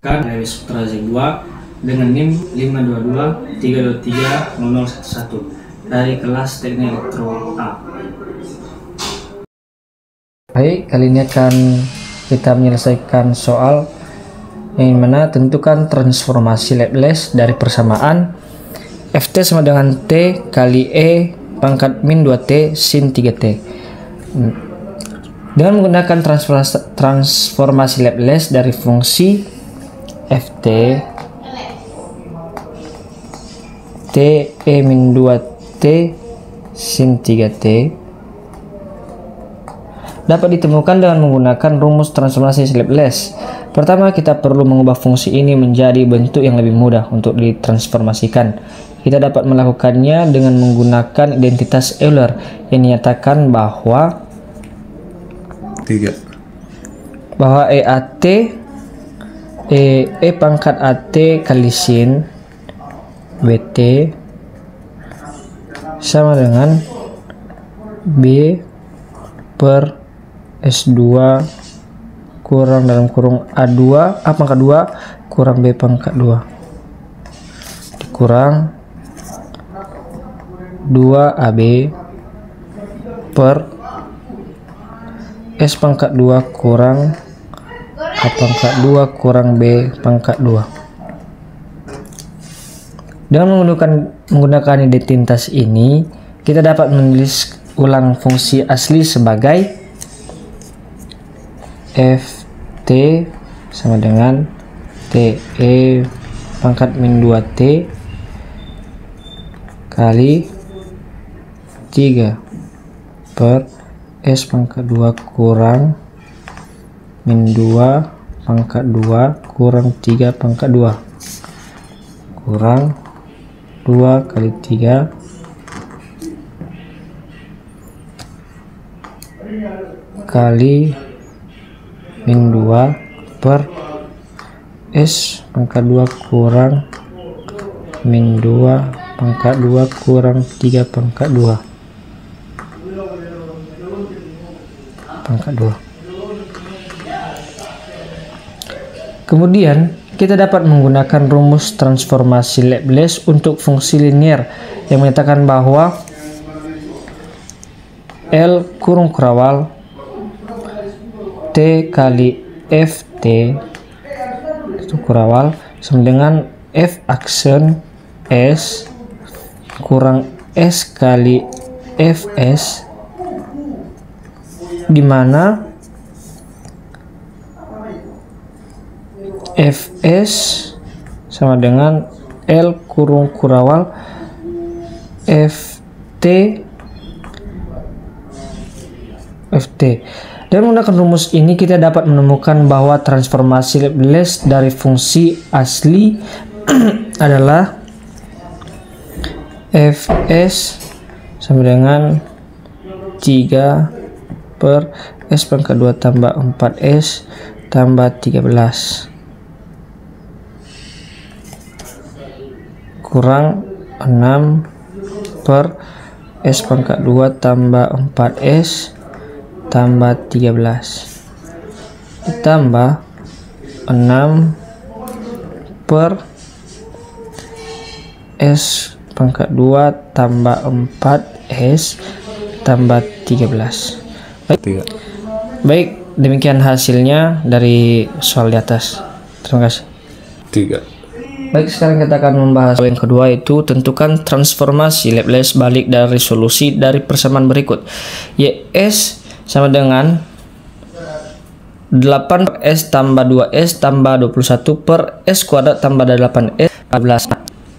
Dari Sutra Z2 dengan NIM 522-323-0011 dari kelas Teknik Elektro A. Baik, kali ini akan kita menyelesaikan soal yang mana tentukan transformasi Laplace dari persamaan Ft sama dengan T kali E pangkat min 2T sin 3T. Dengan menggunakan transformasi Laplace dari fungsi Ft T E min 2T sin 3T dapat ditemukan dengan menggunakan rumus transformasi Laplace. Pertama, kita perlu mengubah fungsi ini menjadi bentuk yang lebih mudah untuk ditransformasikan. Kita dapat melakukannya dengan menggunakan identitas Euler yang dinyatakan bahwa E pangkat AT kali sin BT sama dengan B per S2 kurang dalam kurung A2 A pangkat 2 kurang B pangkat 2 dikurang 2AB per S pangkat 2 kurang A pangkat 2 kurang B pangkat 2. Dengan menggunakan identitas ini, kita dapat menulis ulang fungsi asli sebagai Ft sama dengan TE pangkat min 2T kali 3 per S pangkat 2 kurang min 2 pangkat 2 kurang 3 pangkat 2 kurang 2 kali 3 kali min 2 per S pangkat 2 kurang min 2 pangkat 2 kurang 3 pangkat 2 pangkat 2. Kemudian kita dapat menggunakan rumus transformasi Laplace untuk fungsi linear yang menyatakan bahwa L kurung kurawal T kali Ft itu kurawal sama dengan F aksen S kurang S kali Fs, di mana Fs sama dengan L kurung kurawal Ft. Dan menggunakan rumus ini kita dapat menemukan bahwa transformasi Laplace dari fungsi asli adalah Fs sama dengan 3 per S pangkat 2 tambah 4S tambah 13 kurang 6 per S pangkat 2 tambah 4S tambah 13 ditambah 6 per S pangkat 2 tambah 4S tambah 13. Baik, demikian hasilnya dari soal di atas. Terima kasih. 3. Baik, sekarang kita akan membahas yang kedua, itu tentukan transformasi Laplace balik dari solusi dari persamaan berikut. YS sama dengan 8 per S tambah 2S tambah 21 per S kuadrat tambah 8S 14.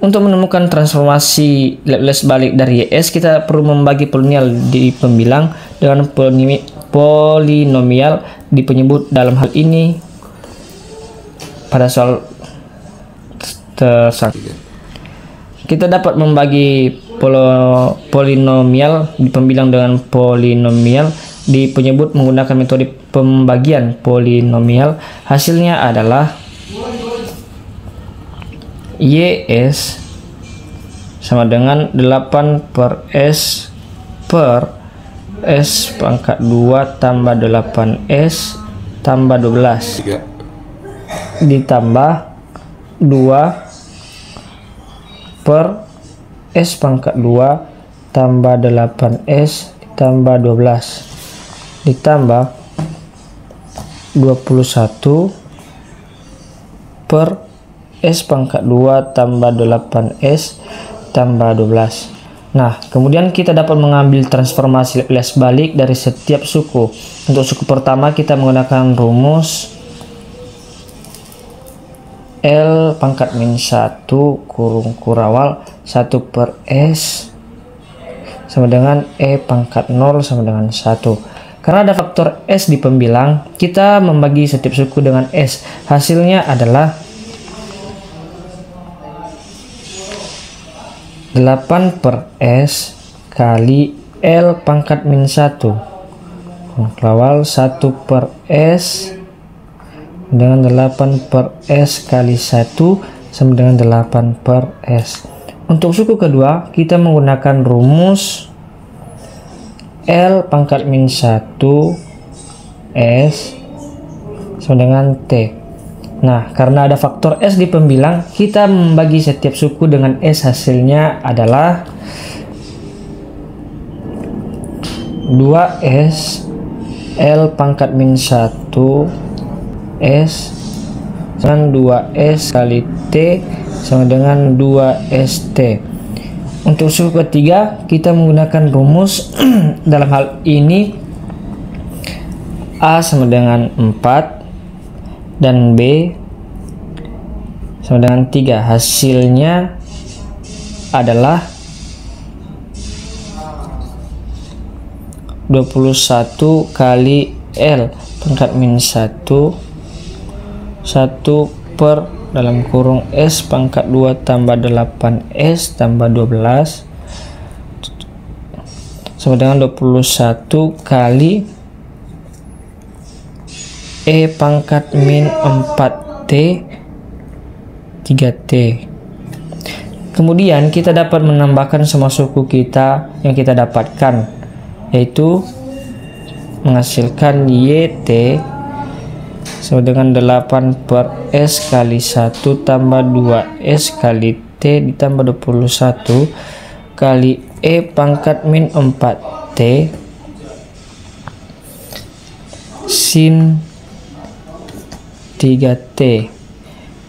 Untuk menemukan transformasi Laplace balik dari YS, kita perlu membagi polinomial di pembilang dengan polinomial di penyebut. Dalam hal ini pada soal kita dapat membagi polinomial di pembilang dengan polinomial di penyebut menggunakan metode pembagian polinomial. Hasilnya adalah YS sama dengan 8 per S pangkat 2 tambah 8S tambah 12. ditambah 2 per S pangkat 2 tambah 8S ditambah 12 ditambah 21 per S pangkat 2 tambah 8S tambah 12. Nah, kemudian kita dapat mengambil transformasi Laplace balik dari setiap suku. Untuk suku pertama kita menggunakan rumus L pangkat min 1 kurung kurawal 1 per S sama dengan E pangkat 0 sama dengan 1. Karena ada faktor S di pembilang, kita membagi setiap suku dengan S. Hasilnya adalah 8 per S kali L pangkat min 1 kurawal 1 per S dengan 8 per S kali 1 sama dengan 8 per S. Untuk suku kedua kita menggunakan rumus L pangkat min 1 S sama dengan T. Nah, karena ada faktor S di pembilang, kita membagi setiap suku dengan S. Hasilnya adalah 2S L pangkat min 1 S dengan 2S kali T sama dengan 2ST. Untuk suku ketiga kita menggunakan rumus dalam hal ini A sama dengan 4 dan B sama dengan 3. Hasilnya adalah 21 kali L pangkat min 1 per dalam kurung S pangkat 2 tambah 8S tambah 12 sama dengan 21 kali E pangkat min 4T 3T. Kemudian kita dapat menambahkan semua suku kita yang kita dapatkan, yaitu menghasilkan YT sama dengan 8 per S kali 1 tambah 2S kali T ditambah 21 kali E pangkat min 4T sin 3T.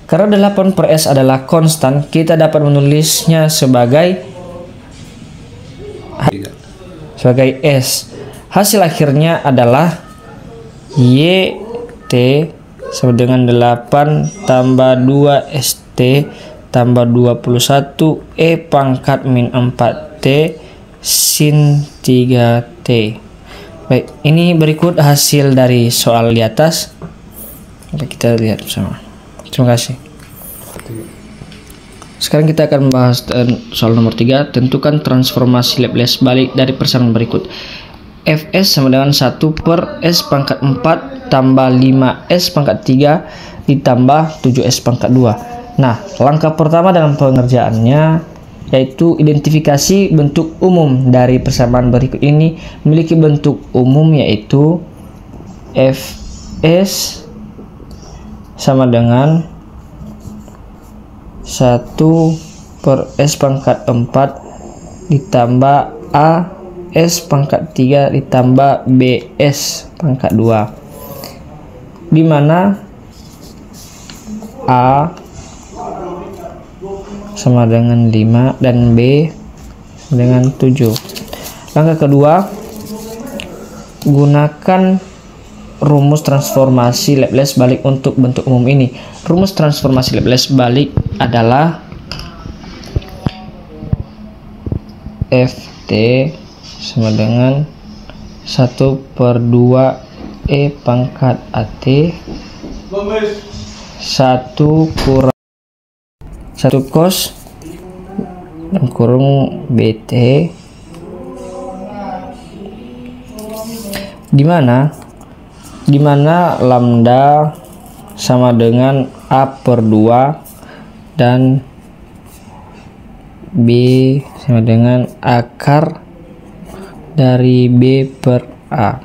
Karena 8 per S adalah konstan, kita dapat menulisnya sebagai S. Hasil akhirnya adalah YT sama dengan 8 tambah 2ST tambah 21 E pangkat min 4T sin 3T. Baik, ini berikut hasil dari soal di atas. Kita lihat bersama. Terima kasih. Sekarang kita akan membahas soal nomor 3. Tentukan transformasi Laplace balik dari persamaan berikut. Fs sama dengan 1 per S pangkat 4 tambah 5S pangkat 3 ditambah 7S pangkat 2. Nah, langkah pertama dalam pengerjaannya yaitu identifikasi bentuk umum dari persamaan berikut ini. Memiliki bentuk umum yaitu Fs sama dengan 1 per S pangkat 4 ditambah A S pangkat 3 ditambah BS pangkat 2, di mana A sama dengan 5 dan B dengan 7. Langkah kedua, gunakan rumus transformasi Laplace balik untuk bentuk umum ini. Rumus transformasi Laplace balik adalah Ft sama dengan 1 per 2 E pangkat AT 1 kurang 1 cos dan kurung BT, di mana lambda sama dengan A per 2 dan B sama dengan akar dari B per A.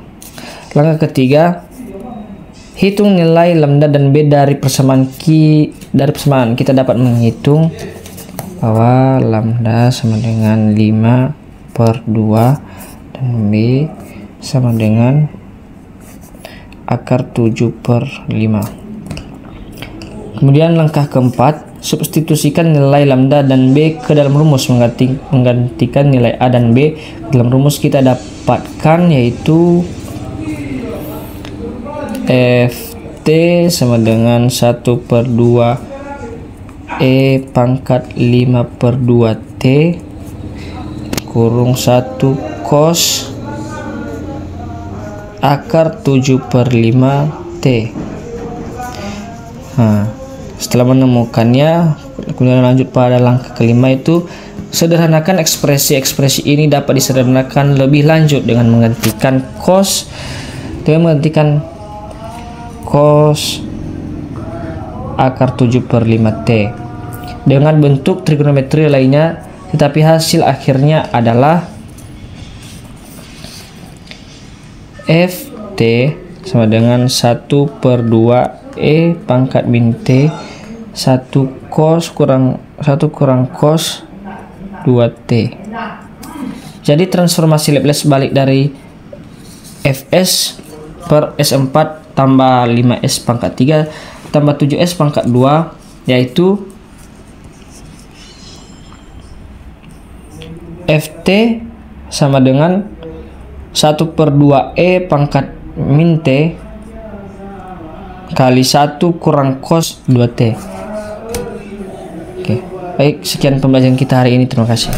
Langkah ketiga, Hitung nilai lambda dan B dari persamaan kita dapat menghitung bahwa lambda sama dengan 5/2 dan B sama dengan akar 7/5. Kemudian langkah keempat, substitusikan nilai lambda dan B ke dalam rumus menggantikan nilai A dan B. Dalam rumus kita dapatkan yaitu Ft sama dengan 1/2 E pangkat 5/2 T kurung 1 cos akar 7/5 T. Setelah menemukannya, kemudian lanjut pada langkah kelima, itu sederhanakan ekspresi ini dapat disederhanakan lebih lanjut dengan menggantikan cos akar 7/5 T dengan bentuk trigonometri lainnya, tetapi hasil akhirnya adalah Ft sama dengan 1/2 E pangkat min T 1 cos kurang cos 2T. Jadi transformasi Laplace balik dari Fs per S4 tambah 5S pangkat 3 tambah 7S pangkat 2 yaitu Ft sama dengan 1/2 E pangkat min T kali 1 kurang cos 2T. Oke, baik, sekian pembelajaran kita hari ini. Terima kasih.